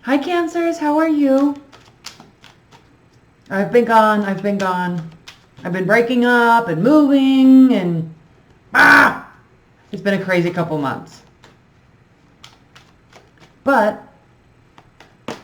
Hi, Cancers. How are you? I've been gone. I've been breaking up and moving and it's been a crazy couple months. But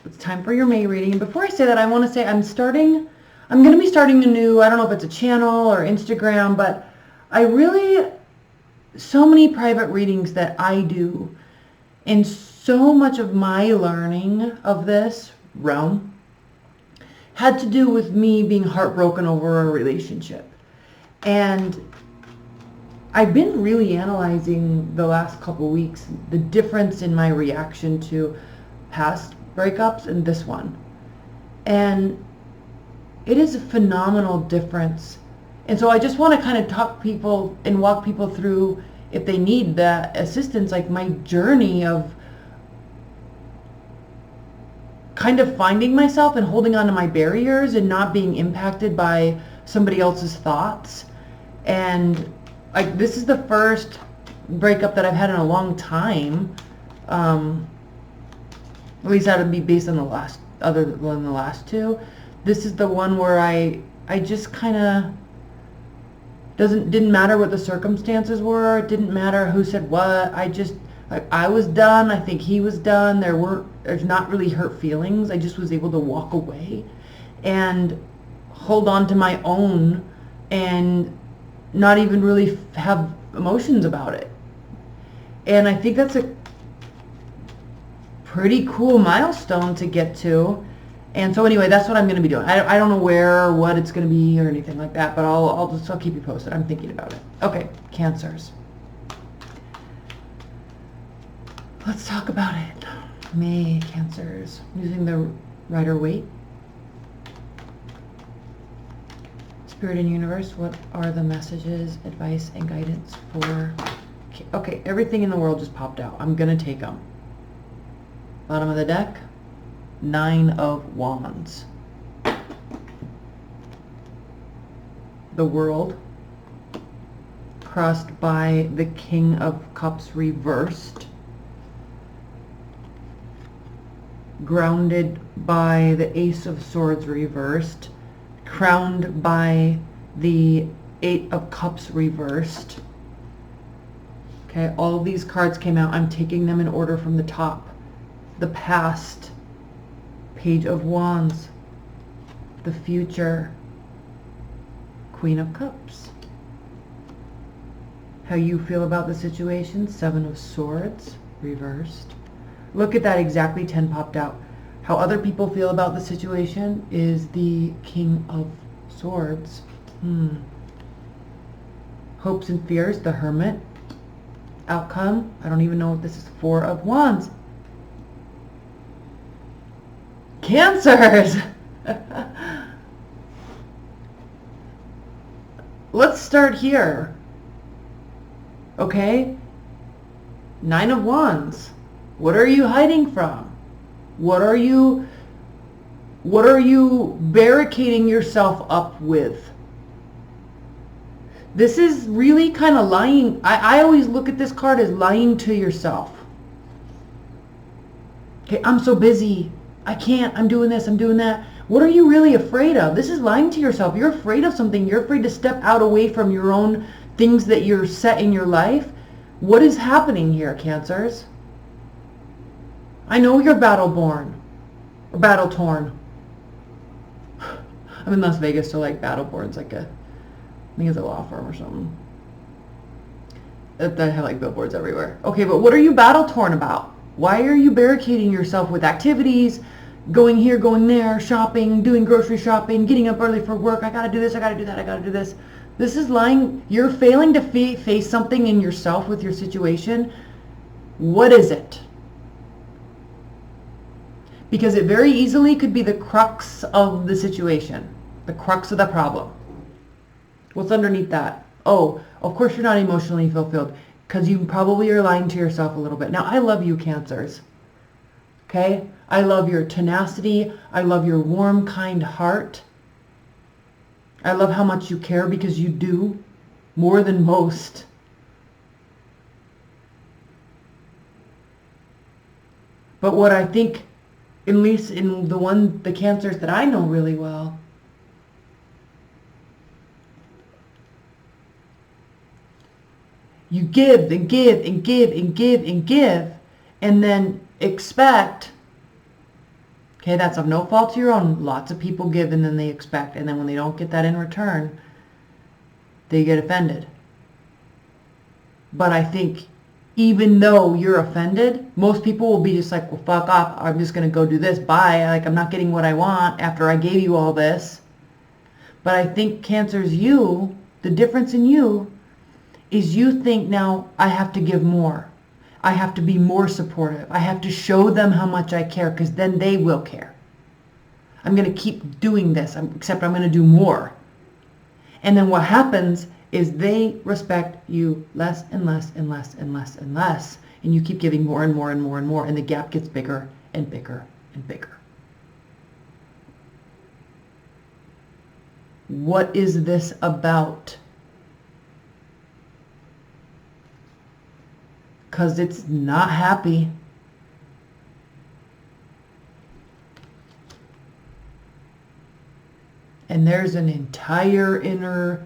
it's time for your May reading. And before I say that, I want to say I'm going to be starting a new, I don't know if it's a channel or Instagram, but so many private readings that I do, and so much of my learning of this realm had to do with me being heartbroken over a relationship. And I've been really analyzing the last couple weeks the difference in my reaction to past breakups and this one. And it is a phenomenal difference. And so I just want to kind of talk people and walk people through, if they need that assistance, like my journey of kind of finding myself and holding on to my barriers and not being impacted by somebody else's thoughts. And like, this is the first breakup that I've had in a long time. At least that would be based on other than the last two. This is the one where I just kind of didn't matter what the circumstances were. It didn't matter who said what. I was done. I think he was done. There's not really hurt feelings. I just was able to walk away and hold on to my own and not even really have emotions about it. And I think that's a pretty cool milestone to get to. And so anyway, that's what I'm going to be doing. I don't know where or what it's going to be or anything like that, but I'll keep you posted. I'm thinking about it. Okay, Cancers. Let's talk about it. May, Cancers. Using the Rider-Waite. Spirit and universe, what are the messages, advice, and guidance for... Okay, everything in the world just popped out. I'm going to take them. Bottom of the deck, 9 of Wands. The World, crossed by the King of Cups reversed. Grounded by the Ace of Swords reversed. Crowned by the 8 of Cups reversed. Okay, all of these cards came out. I'm taking them in order from the top. The past, Page of Wands. The future, Queen of Cups. How you feel about the situation, 7 of Swords, reversed. Look at that, exactly 10 popped out. How other people feel about the situation is the King of Swords. Hopes and fears, the Hermit. Outcome, I don't even know what this is. 4 of Wands. Cancers! Let's start here. Okay? 9 of Wands. What are you hiding from? What are you barricading yourself up with? This is really kind of lying. I always look at this card as lying to yourself. Okay, I'm so busy. I can't. I'm doing this. I'm doing that. What are you really afraid of? This is lying to yourself. You're afraid of something. You're afraid to step out away from your own things that you're set in your life. What is happening here, Cancers? I know you're battle-born or battle-torn. I'm in Las Vegas, so like battle-born's like I think it's a law firm or something. That have like billboards everywhere. Okay, but what are you battle-torn about? Why are you barricading yourself with activities, going here, going there, shopping, doing grocery shopping, getting up early for work? I gotta do this, I gotta do that, I gotta do this. This is lying. You're failing to face something in yourself with your situation. What is it? Because it very easily could be the crux of the situation, the crux of the problem. What's underneath that? Oh, of course you're not emotionally fulfilled because you probably are lying to yourself a little bit. Now, I love you, Cancers. Okay? I love your tenacity. I love your warm, kind heart. I love how much you care, because you do, more than most. But what I think at least in the Cancers that I know really well, you give and give and give and give and give, and then expect, okay, that's of no fault to your own. Lots of people give and then they expect, and then when they don't get that in return, they get offended. But I think even though you're offended, most people will be just like, well, fuck off. I'm just going to go do this. Bye. Like, I'm not getting what I want after I gave you all this. But I think Cancers, the difference in you is you think now I have to give more. I have to be more supportive. I have to show them how much I care, because then they will care. I'm going to keep doing this, except I'm going to do more. And then what happens is they respect you less and less and less and less and less. And you keep giving more and more and more and more. And the gap gets bigger and bigger and bigger. What is this about? Because it's not happy. And there's an entire inner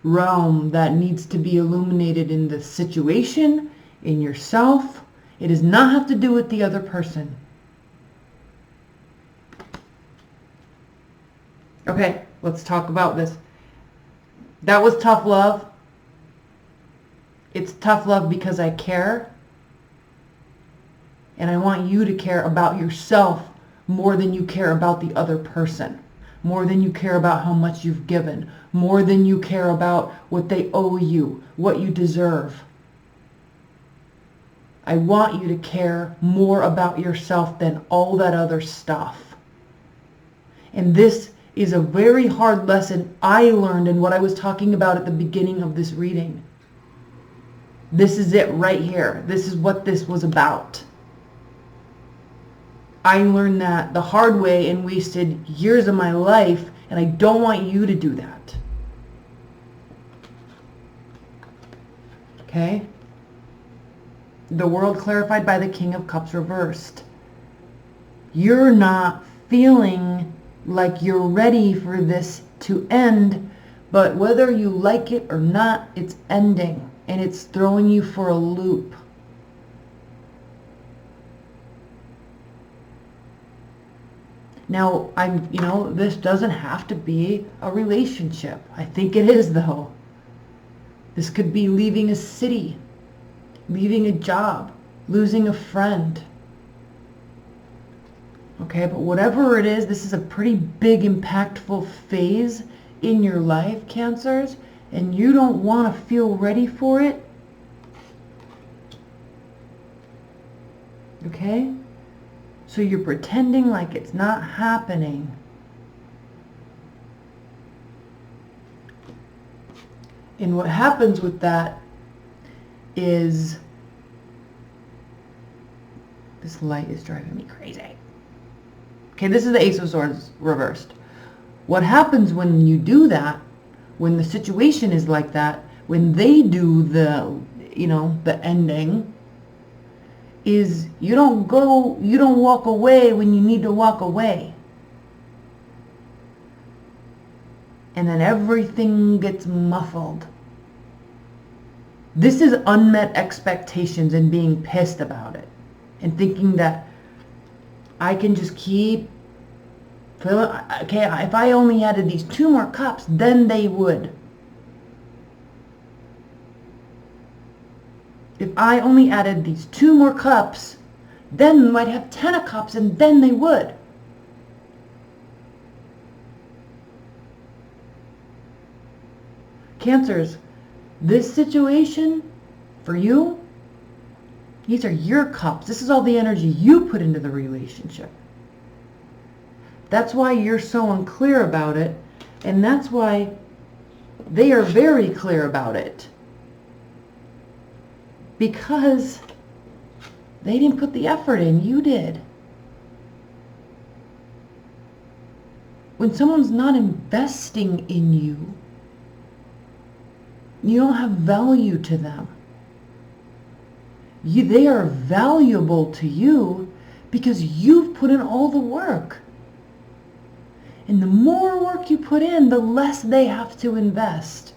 realm that needs to be illuminated in the situation, in yourself. It does not have to do with the other person. Okay, let's talk about this. That was tough love. It's tough love because I care. And I want you to care about yourself more than you care about the other person. More than you care about how much you've given. More than you care about what they owe you, what you deserve. I want you to care more about yourself than all that other stuff. And this is a very hard lesson I learned in what I was talking about at the beginning of this reading. This is it right here. This is what this was about. I learned that the hard way and wasted years of my life, and I don't want you to do that. Okay? The world clarified by the King of Cups reversed. You're not feeling like you're ready for this to end, but whether you like it or not, it's ending, and it's throwing you for a loop. Now, this doesn't have to be a relationship. I think it is, though. This could be leaving a city, leaving a job, losing a friend. Okay, but whatever it is, this is a pretty big, impactful phase in your life, Cancers, and you don't want to feel ready for it. Okay? So you're pretending like it's not happening. And what happens with that is, this light is driving me crazy. Okay, this is the Ace of Swords reversed. What happens when you do that, when the situation is like that, when they do the ending, is you don't walk away when you need to walk away. And then everything gets muffled. This is unmet expectations and being pissed about it. And thinking that I can just keep filling. Okay, if I only added these 2 more cups, then they would. If I only added these 2 more cups, then we might have 10 of cups, and then they would. Cancers, this situation for you, these are your cups. This is all the energy you put into the relationship. That's why you're so unclear about it, and that's why they are very clear about it. Because they didn't put the effort in, you did. When someone's not investing in you, you don't have value to them. They are valuable to you because you've put in all the work. And the more work you put in, the less they have to invest.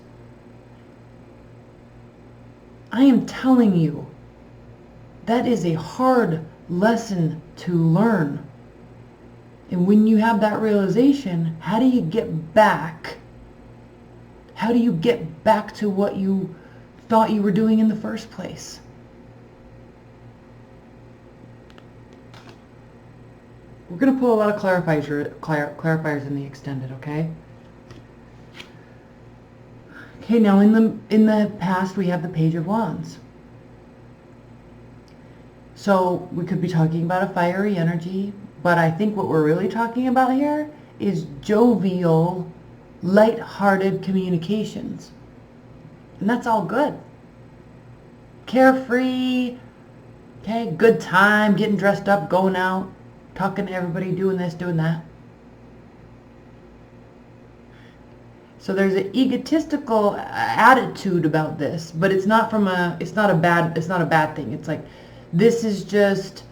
I am telling you, that is a hard lesson to learn. And when you have that realization, how do you get back? How do you get back to what you thought you were doing in the first place? We're going to pull a lot of clarifiers in the extended, okay? Okay, now in the past we have the Page of Wands. So we could be talking about a fiery energy, but I think what we're really talking about here is jovial, light-hearted communications. And that's all good. Carefree, okay, good time, getting dressed up, going out, talking to everybody, doing this, doing that. So there's an egotistical attitude about this, but it's not a bad thing. It's like, this is just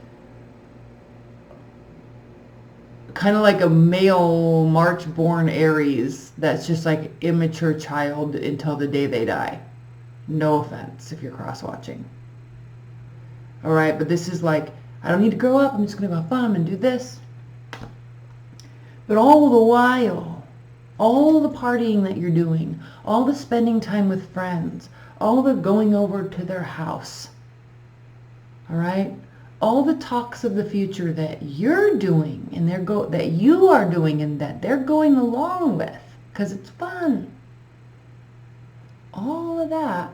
kind of like a male March-born Aries that's just like immature child until the day they die. No offense if you're cross-watching. All right, but this is like, I don't need to grow up. I'm just going to go have fun and do this. But all the while, all the partying that you're doing, all the spending time with friends, all the going over to their house, all right? All the talks of the future that you're doing and that you are doing and that they're going along with because it's fun. All of that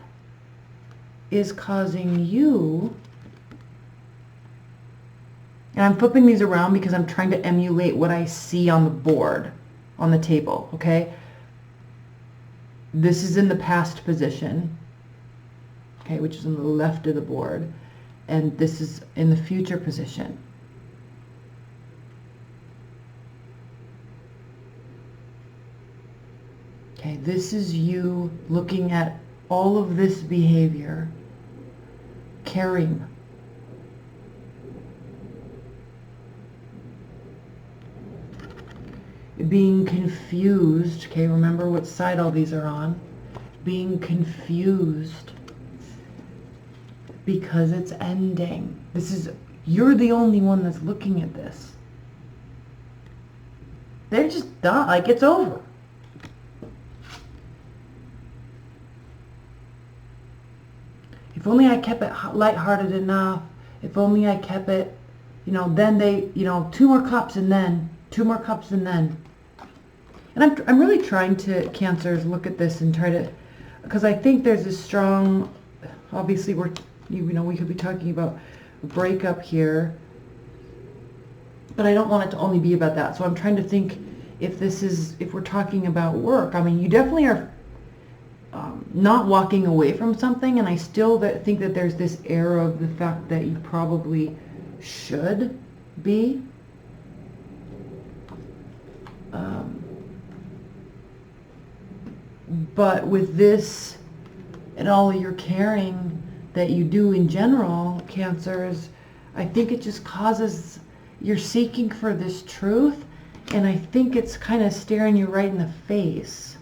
is causing you, and I'm flipping these around because I'm trying to emulate what I see on the board, on the table, okay? This is in the past position, okay, which is on the left of the board. And this is in the future position. Okay, this is you looking at all of this behavior, caring. Being confused, okay, remember what side all these are on. Being confused because it's ending. You're the only one that's looking at this. They're just done, like it's over. If only I kept it lighthearted enough. If only I kept it, then they, 2 more cups and then, 2 more cups and then. And I'm really trying to, Cancers, look at this and try to, because I think there's a strong, obviously we could be talking about a breakup here, but I don't want it to only be about that. So I'm trying to think if we're talking about work. I mean, you definitely are not walking away from something, and I still think that there's this air of the fact that you probably should be. But with this and all your caring that you do in general, Cancers, I think it just causes, you're seeking for this truth, and I think it's kind of staring you right in the face.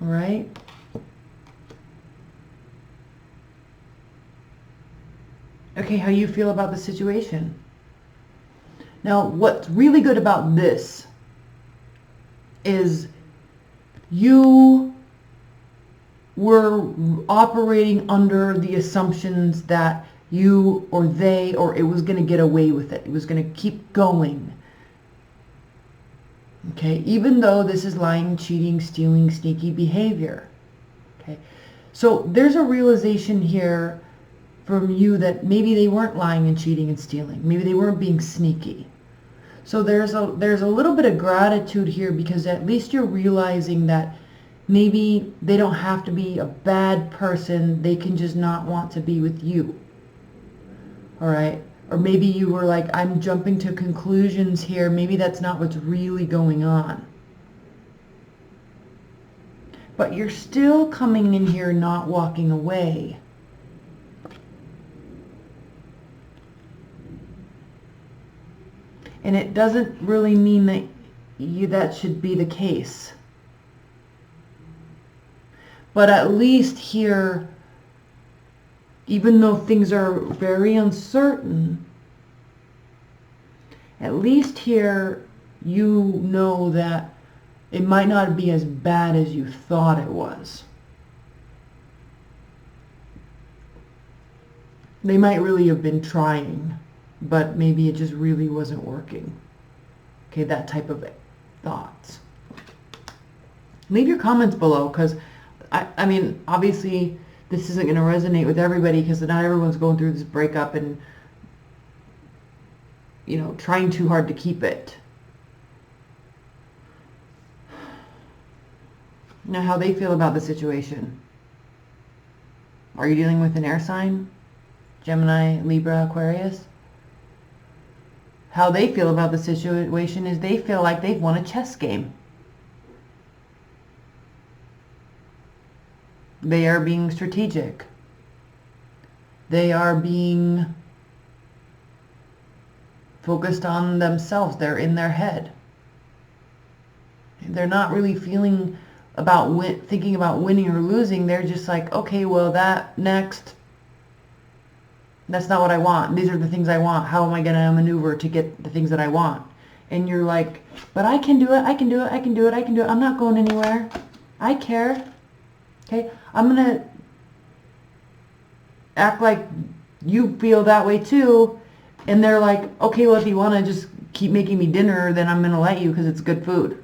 All right? Okay, how you feel about the situation? Now, what's really good about this is you were operating under the assumptions that you or they or it was going to get away with it. It was going to keep going. Okay, even though this is lying, cheating, stealing, sneaky behavior. Okay, so there's a realization here from you that maybe they weren't lying and cheating and stealing. Maybe they weren't being sneaky. So there's a little bit of gratitude here, because at least you're realizing that maybe they don't have to be a bad person. They can just not want to be with you. All right? Or maybe you were like, I'm jumping to conclusions here. Maybe that's not what's really going on. But you're still coming in here not walking away. And it doesn't really mean that that should be the case. But at least here, even though things are very uncertain, at least here you know that it might not be as bad as you thought it was. They might really have been trying, but maybe it just really wasn't working. Okay, that type of thoughts. Leave your comments below, because I mean, obviously this isn't going to resonate with everybody, because not everyone's going through this breakup and, you know, trying too hard to keep it. Now, how they feel about the situation. Are you dealing with an air sign? Gemini, Libra, Aquarius? How they feel about the situation is they feel like they've won a chess game. They are being strategic. They are being focused on themselves. They're in their head. They're not really feeling about thinking about winning or losing. They're just like, okay, well, that next, that's not what I want. These are the things I want. How am I going to maneuver to get the things that I want? And you're like, but I can do it. I can do it. I can do it. I can do it. I'm not going anywhere. I care. Okay, I'm going to act like you feel that way too. And they're like, okay, well, if you want to just keep making me dinner, then I'm going to let you because it's good food.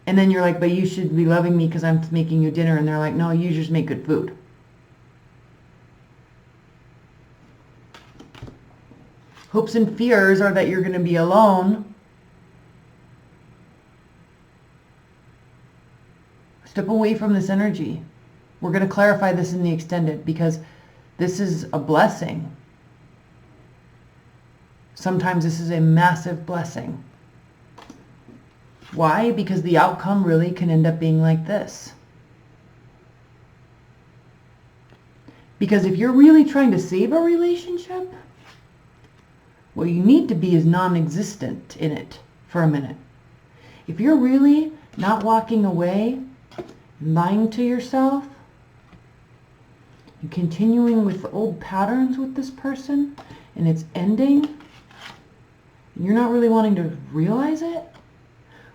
And then you're like, but you should be loving me because I'm making you dinner. And they're like, no, you just make good food. Hopes and fears are that you're going to be alone. Step away from this energy. We're going to clarify this in the extended, because this is a blessing. Sometimes this is a massive blessing. Why? Because the outcome really can end up being like this. Because if you're really trying to save a relationship, what you need to be is non-existent in it for a minute. If you're really not walking away, lying to yourself, and continuing with old patterns with this person, and it's ending, and you're not really wanting to realize it,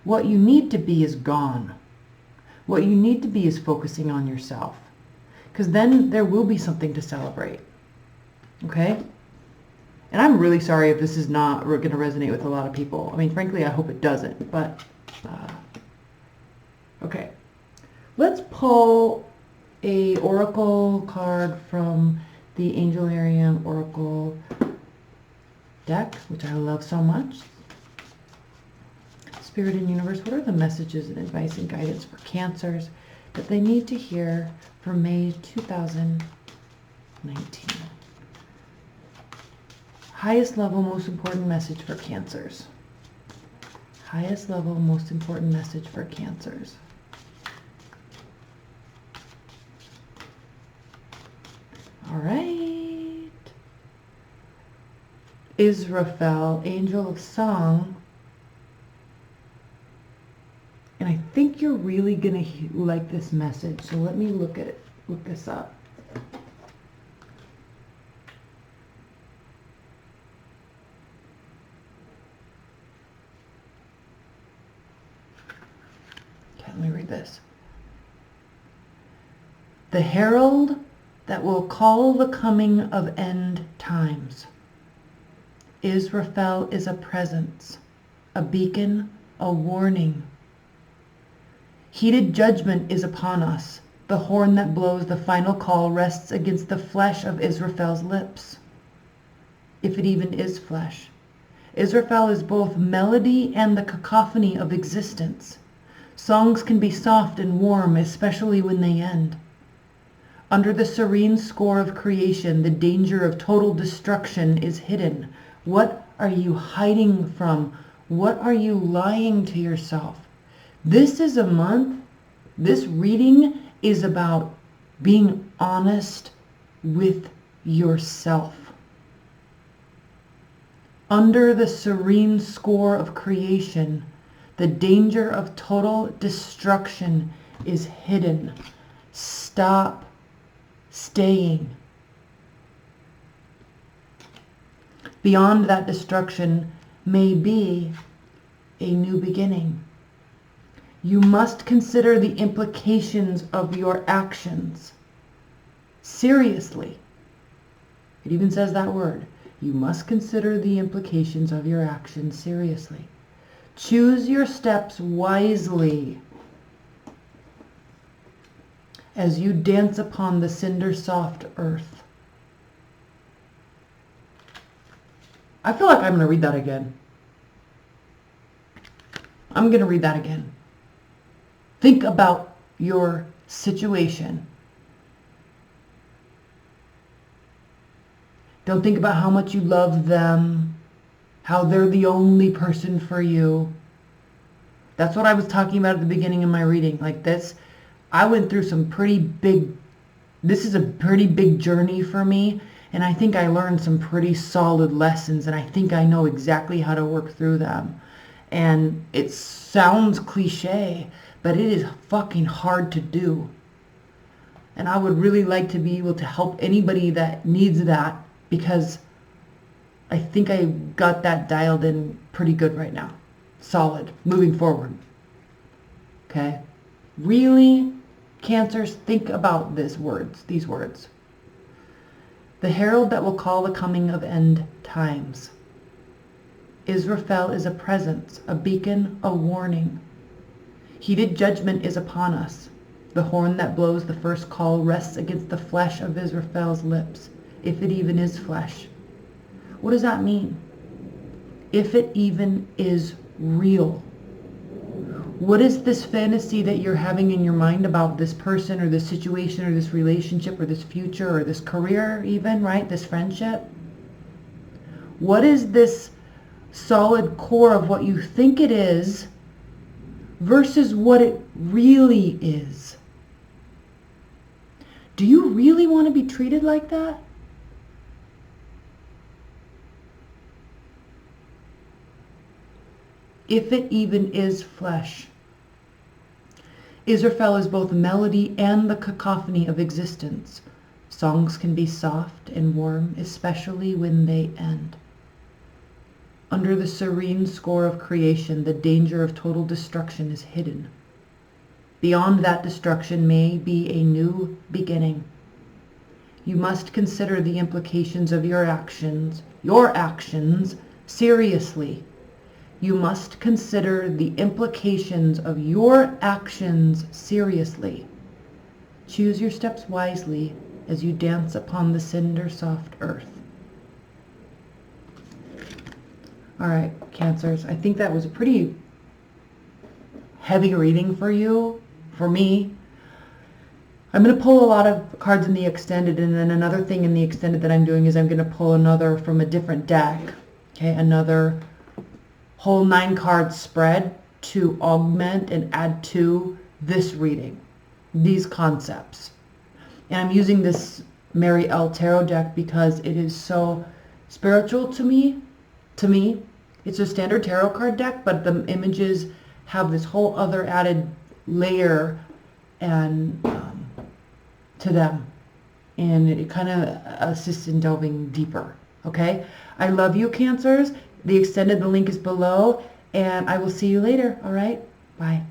what you need to be is gone. What you need to be is focusing on yourself. Because then there will be something to celebrate. Okay? And I'm really sorry if this is not going to resonate with a lot of people. I mean, frankly, I hope it doesn't. But, okay. Let's pull a oracle card from the Angelarium Oracle deck, which I love so much. Spirit and Universe, what are the messages and advice and guidance for Cancers that they need to hear for May 2019? Highest level, most important message for Cancers. Highest level, most important message for Cancers. All right. Israfel, Angel of Song. And I think you're really going to like this message. So let me look this up. Okay, let me read this. The herald that will call the coming of end times. Israfel is a presence, a beacon, a warning. Heated judgment is upon us. The horn that blows the final call rests against the flesh of Israfel's lips. If it even is flesh. Israfel is both melody and the cacophony of existence. Songs can be soft and warm, especially when they end. Under the serene score of creation, the danger of total destruction is hidden. What are you hiding from? What are you lying to yourself? This is a month, this reading is about being honest with yourself. Under the serene score of creation, the danger of total destruction is hidden. Stop staying. Beyond that destruction may be a new beginning. You must consider the implications of your actions. Seriously. It even says that word. You must consider the implications of your actions seriously. Choose your steps wisely as you dance upon the cinder-soft earth. I feel like I'm going to read that again. I'm going to read that again. Think about your situation. Don't think about how much you love them, how they're the only person for you. That's what I was talking about at the beginning of my reading. Like this, I went through some pretty big, this is a pretty big journey for me. And I think I learned some pretty solid lessons, and I think I know exactly how to work through them. And it sounds cliche, but it is fucking hard to do. And I would really like to be able to help anybody that needs that, because I think I got that dialed in pretty good right now. Solid, moving forward. Okay? Really, Cancers, think about these words. The herald that will call the coming of end times. Israfel is a presence, a beacon, a warning. Heated judgment is upon us. The horn that blows the first call rests against the flesh of Israfel's lips, if it even is flesh. What does that mean? If it even is real. What is this fantasy that you're having in your mind about this person or this situation or this relationship or this future or this career even, right? This friendship? What is this solid core of what you think it is versus what it really is? Do you really want to be treated like that? If it even is flesh. Israfel is both melody and the cacophony of existence. Songs can be soft and warm, especially when they end. Under the serene score of creation, the danger of total destruction is hidden. Beyond that destruction may be a new beginning. You must consider the implications of your actions seriously. You must consider the implications of your actions seriously. Choose your steps wisely as you dance upon the cinder-soft earth. All right, Cancers, I think that was a pretty heavy reading for you, for me. I'm going to pull a lot of cards in the extended, and then another thing in the extended that I'm doing is I'm going to pull another from a different deck, okay, another whole 9-card spread to augment and add to this reading, these concepts. And I'm using this Mary L. Tarot deck because it is so spiritual to me. It's a standard tarot card deck, but the images have this whole other added layer and to them. And it kind of assists in delving deeper. Okay? I love you, Cancers. The extended, the link is below, and I will see you later. All right? Bye.